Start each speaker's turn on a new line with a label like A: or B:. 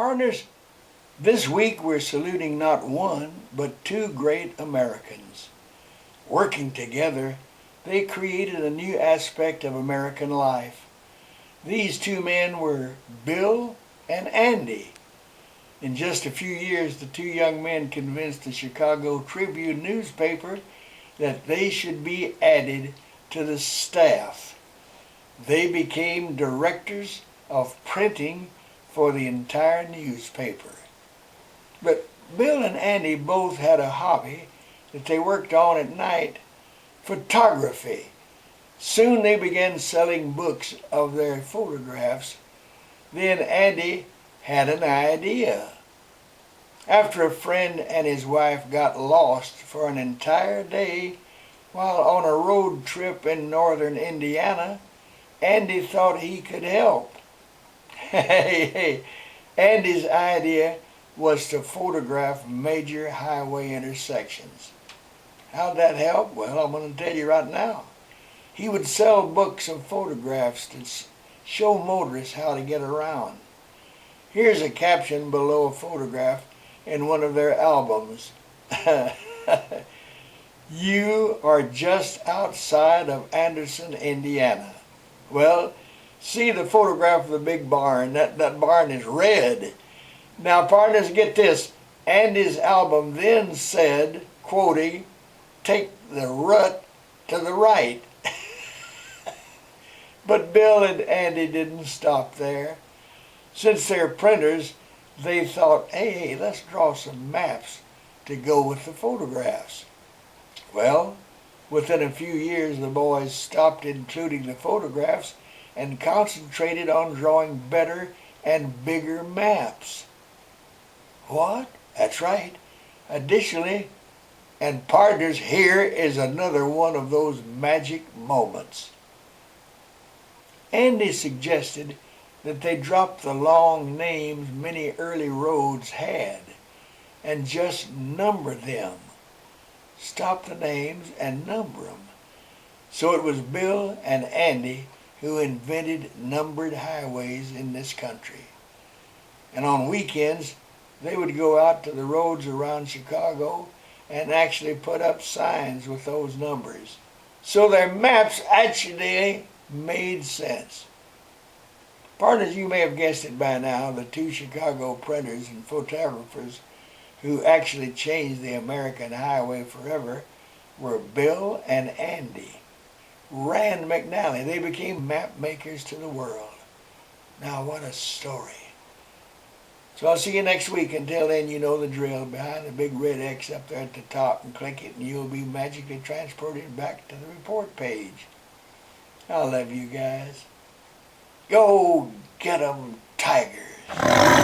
A: Partners, this week we're saluting not one, but two great Americans. Working together, they created a new aspect of American life. These two men were Bill and Andy. In just a few years, the two young men convinced the Chicago Tribune newspaper that they should be added to the staff. They became directors of printing for the entire newspaper. But Bill and Andy both had a hobby that they worked on at night: photography. Soon they began selling books of their photographs. Then Andy had an idea. After a friend and his wife got lost for an entire day while on a road trip in northern Indiana, Andy thought he could help. Andy's idea was to photograph major highway intersections. How'd that help? Well, I'm going to tell you right now. He would sell books of photographs to show motorists how to get around. Here's a caption below a photograph in one of their albums. You are just outside of Anderson, Indiana. Well, see the photograph of the big barn. That barn is red. Now, partners, get this. Andy's album then said, quoting, "Take the rut to the right." But Bill and Andy didn't stop there. Since they're printers, they thought, hey, let's draw some maps to go with the photographs. Well, within a few years, the boys stopped including the photographs and concentrated on drawing better and bigger maps. What? That's right. Additionally, and partners, here is another one of those magic moments. Andy suggested that they drop the long names many early roads had and just number them. Stop the names and number them. So it was Bill and Andy who invented numbered highways in this country. And on weekends, they would go out to the roads around Chicago and actually put up signs with those numbers. So their maps actually made sense. Partners, you may have guessed it by now, the two Chicago printers and photographers who actually changed the American highway forever were Bill and Andy. RAND-MCNALLY, they became map makers to the world. Now what a story. So I'll see you next week. Until then, you know the drill. Behind the big red X up there at the top, and click it and you'll be magically transported back to the report page. I love you guys. Go get 'em, Tigers.